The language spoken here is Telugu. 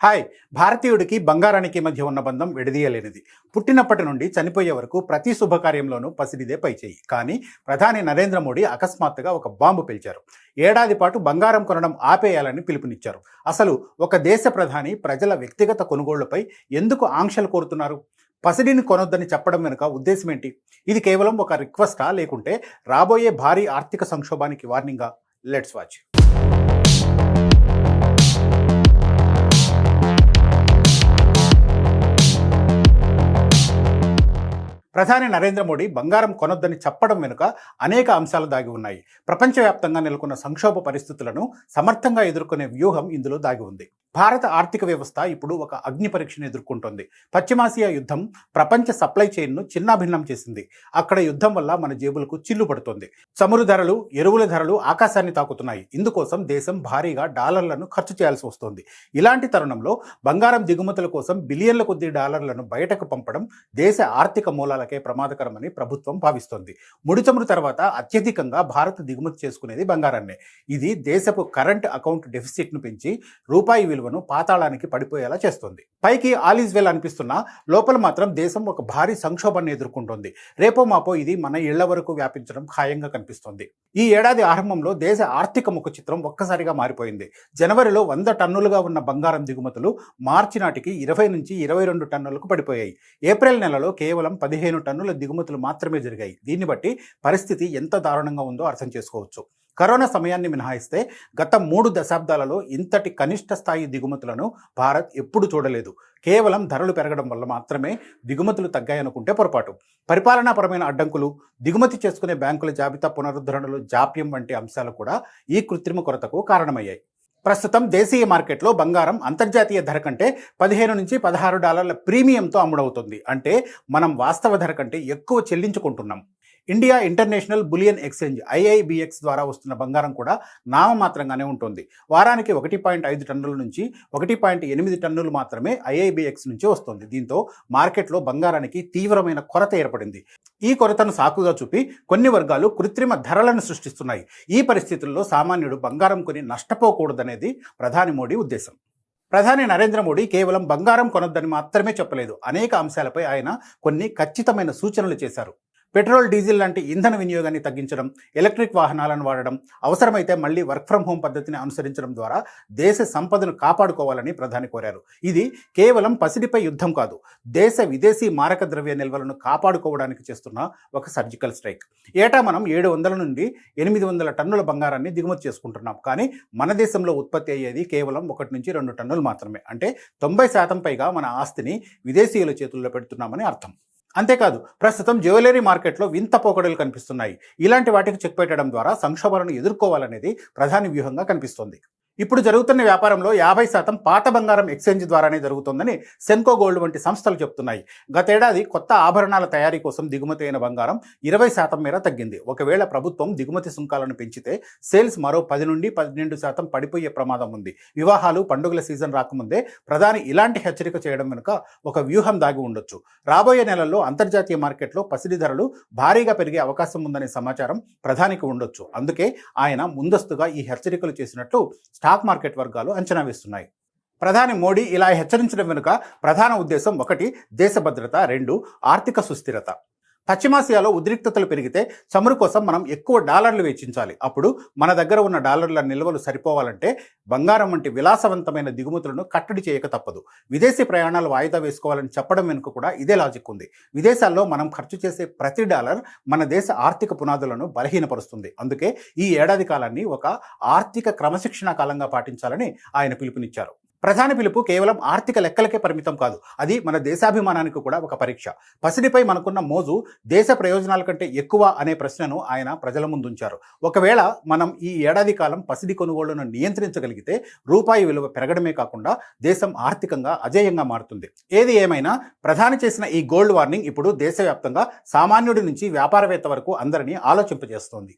హాయ్. భారతీయుడికి బంగారానికి మధ్య ఉన్న బంధం విడదీయలేనిది. పుట్టినప్పటి నుండి చనిపోయే వరకు ప్రతి శుభకార్యంలోనూ పసిడిదే పైచేయి. కానీ ప్రధాని నరేంద్ర మోడీ అకస్మాత్తుగా ఒక బాంబు పేల్చారు. ఏడాది పాటు బంగారం కొనడం ఆపేయాలని పిలుపునిచ్చారు. అసలు ఒక దేశ ప్రధాని ప్రజల వ్యక్తిగత కొనుగోళ్లపై ఎందుకు ఆంక్షలు కోరుతున్నారు? పసిడిని కొనొద్దని చెప్పడం వెనుక ఉద్దేశం ఏంటి? ఇది కేవలం ఒక రిక్వెస్టా, లేకుంటే రాబోయే భారీ ఆర్థిక సంక్షోభానికి వార్నింగా? Let's watch. ప్రధాని నరేంద్ర మోడీ బంగారం కొనొద్దని చెప్పడం వెనుక అనేక అంశాలు దాగి ఉన్నాయి. ప్రపంచవ్యాప్తంగా నెలకొన్న సంక్షోభ పరిస్థితులను సమర్థంగా ఎదుర్కొనే వ్యూహం ఇందులో దాగి ఉంది. భారత ఆర్థిక వ్యవస్థ ఇప్పుడు ఒక అగ్ని పరీక్షను ఎదుర్కొంటోంది. పశ్చిమాసియా యుద్ధం ప్రపంచ సప్లై చైన్ను చిన్నాభిన్నం చేసింది. అక్కడ యుద్ధం వల్ల మన జేబులకు చిల్లు పడుతోంది. చమురు ధరలు, ఎరువుల ధరలు ఆకాశాన్ని తాకుతున్నాయి. ఇందుకోసం దేశం భారీగా డాలర్లను ఖర్చు చేయాల్సి వస్తోంది. ఇలాంటి తరుణంలో బంగారం దిగుమతుల కోసం బిలియన్ల కొద్దీ డాలర్లను బయటకు పంపడం దేశ ఆర్థిక మూలాలకే ప్రమాదకరమని ప్రభుత్వం భావిస్తోంది. ముడి చమురు తర్వాత అత్యధికంగా భారత్ దిగుమతి చేసుకునేది బంగారాన్నే. ఇది దేశపు కరెంట్ అకౌంట్ డెఫిసిట్ను పెంచి రూపాయి విలువను పాతాళానికి పడిపోయేలా చేస్తుంది. పైకి ఆల్ ఈజ్ వెల్ అనిపిస్తున్నా లోపల మాత్రం దేశం ఒక భారీ సంక్షోభాన్ని ఎదుర్కొంటోంది. రేపో మాపో ఇది మన ఇళ్ల వరకు వ్యాపించడం ఖాయంగా కనిపిస్తోంది. ఈ ఏడాది ఆరంభంలో దేశ ఆర్థిక ముఖ చిత్రం ఒక్కసారిగా మారిపోయింది. జనవరిలో 100 టన్నులుగా ఉన్న బంగారం దిగుమతులు మార్చి నాటికి 20 నుంచి 22 టన్నులకు పడిపోయాయి. ఏప్రిల్ నెలలో కేవలం 15 టన్నుల దిగుమతులు మాత్రమే జరిగాయి. దీన్ని బట్టి పరిస్థితి ఎంత దారుణంగా ఉందో అర్థం చేసుకోవచ్చు. కరోనా సమయాన్ని మినహాయిస్తే గత 3 దశాబ్దాలలో ఇంతటి కనిష్ట స్థాయి దిగుమతులను భారత్ ఎప్పుడు చూడలేదు. కేవలం ధరలు పెరగడం వల్ల మాత్రమే దిగుమతులు తగ్గాయనుకుంటే పొరపాటు. పరిపాలనాపరమైన అడ్డంకులు, దిగుమతి చేసుకునే బ్యాంకుల జాబితా పునరుద్ధరణలు జాప్యం వంటి అంశాలు కూడా ఈ కృత్రిమ కొరతకు కారణమయ్యాయి. ప్రస్తుతం దేశీయ మార్కెట్లో బంగారం అంతర్జాతీయ ధర కంటే 15 నుంచి 16 డాలర్ల ప్రీమియంతో అమ్ముడవుతుంది. అంటే మనం వాస్తవ ధర కంటే ఎక్కువ చెల్లించుకుంటున్నాం. India international bullion exchange IIBX ద్వారా వస్తున్న బంగారం కూడా నామమాత్రంగానే ఉంటుంది. వారానికి 1.5 టన్నుల నుంచి 1.8 టన్నులు మాత్రమే IIBX నుంచి వస్తుంది. దీంతో మార్కెట్లో బంగారానికి తీవ్రమైన కొరత ఏర్పడింది. ఈ కొరతను సాకుగా చూపి కొన్ని వర్గాలు కృత్రిమ ధరలను సృష్టిస్తున్నాయి. ఈ పరిస్థితుల్లో సామాన్యుడు బంగారం కొని నష్టపోకూడదనేది ప్రధాని మోడీ ఉద్దేశం. ప్రధాని నరేంద్ర మోడీ కేవలం బంగారం కొనొద్దని మాత్రమే చెప్పలేదు. అనేక అంశాలపై ఆయన కొన్ని ఖచ్చితమైన సూచనలు చేశారు. పెట్రోల్, డీజిల్ లాంటి ఇంధన వినియోగాన్ని తగ్గించడం, ఎలక్ట్రిక్ వాహనాలను వాడడం, అవసరమైతే మళ్లీ వర్క్ ఫ్రం హోం పద్ధతిని అనుసరించడం ద్వారా దేశ సంపదను కాపాడుకోవాలని ప్రధాని కోరారు. ఇది కేవలం పసిడిపై యుద్ధం కాదు, దేశ విదేశీ మారక ద్రవ్య నిల్వలను కాపాడుకోవడానికి చేస్తున్న ఒక సర్జికల్ స్ట్రైక్. ఏటా మనం 700 నుండి 800 టన్నుల బంగారాన్ని దిగుమతి చేసుకుంటున్నాం. కానీ మన దేశంలో ఉత్పత్తి అయ్యేది కేవలం 1 నుంచి 2 టన్నులు మాత్రమే. అంటే 90% పైగా మన ఆస్తిని విదేశీయుల చేతుల్లో పెడుతున్నామని అర్థం. అంతేకాదు, ప్రస్తుతం జ్యువెలరీ మార్కెట్లో వింత పోకడలు కనిపిస్తున్నాయి. ఇలాంటి వాటికి చెక్ పెట్టడం ద్వారా సంక్షోభాలను ఎదుర్కోవాలనేది ప్రధాని వ్యూహంగా కనిపిస్తోంది. ఇప్పుడు జరుగుతున్న వ్యాపారంలో 50% పాత బంగారం ఎక్స్చేంజ్ ద్వారానే జరుగుతుందని సెన్కో గోల్డ్ వంటి సంస్థలు చెప్తున్నాయి. గతేడాది కొత్త ఆభరణాల తయారీ కోసం దిగుమతి అయిన బంగారం 20% మేర తగ్గింది. ఒకవేళ ప్రభుత్వం దిగుమతి సుంకాలను పెంచితే సేల్స్ మరో 10 నుండి 12% పడిపోయే ప్రమాదం ఉంది. వివాహాలు, పండుగల సీజన్ రాకముందే ప్రధాని ఇలాంటి హెచ్చరిక చేయడం వెనుక ఒక వ్యూహం దాగి ఉండొచ్చు. రాబోయే నెలల్లో అంతర్జాతీయ మార్కెట్లో పసిడి ధరలు భారీగా పెరిగే అవకాశం ఉందనే సమాచారం ప్రధానికి ఉండొచ్చు. అందుకే ఆయన ముందస్తుగా ఈ హెచ్చరికలు చేసినట్లు స్టాక్ మార్కెట్ వర్గాలు అంచనా వేస్తున్నాయి. ప్రధాని మోడీ ఇలా హెచ్చరించడం వెనుక ప్రధాన ఉద్దేశం 1 దేశ భద్రత, 2 ఆర్థిక సుస్థిరత. పశ్చిమాసియాలో ఉద్రిక్తతలు పెరిగితే చమురు కోసం మనం ఎక్కువ డాలర్లు వెచ్చించాలి. అప్పుడు మన దగ్గర ఉన్న డాలర్ల నిల్వలు సరిపోవాలంటే బంగారం వంటి విలాసవంతమైన దిగుమతులను కట్టడి చేయక తప్పదు. విదేశీ ప్రయాణాలు వాయిదా వేసుకోవాలని చెప్పడం వెనుక కూడా ఇదే లాజిక్ ఉంది. విదేశాల్లో మనం ఖర్చు చేసే ప్రతి డాలర్ మన దేశ ఆర్థిక పునాదులను బలహీనపరుస్తుంది. అందుకే ఈ ఏడాది కాలాన్ని ఒక ఆర్థిక క్రమశిక్షణ కాలంగా పాటించాలని ఆయన పిలుపునిచ్చారు. ప్రధాని పిలుపు కేవలం ఆర్థిక లెక్కలకే పరిమితం కాదు, అది మన దేశాభిమానానికి కూడా ఒక పరీక్ష. పసిడిపై మనకున్న మోజు దేశ ప్రయోజనాల కంటే ఎక్కువ అనే ప్రశ్నను ఆయన ప్రజల ముందుంచారు. ఒకవేళ మనం ఈ ఏడాది కాలం పసిడి కొనుగోళ్లను నియంత్రించగలిగితే రూపాయి విలువ పెరగడమే కాకుండా దేశం ఆర్థికంగా అజేయంగా మారుతుంది. ఏది ఏమైనా ప్రధాని చేసిన ఈ గోల్డ్ వార్నింగ్ ఇప్పుడు దేశవ్యాప్తంగా సామాన్యుడి నుంచి వ్యాపారవేత్త వరకు అందరినీ ఆలోచింపజేస్తోంది.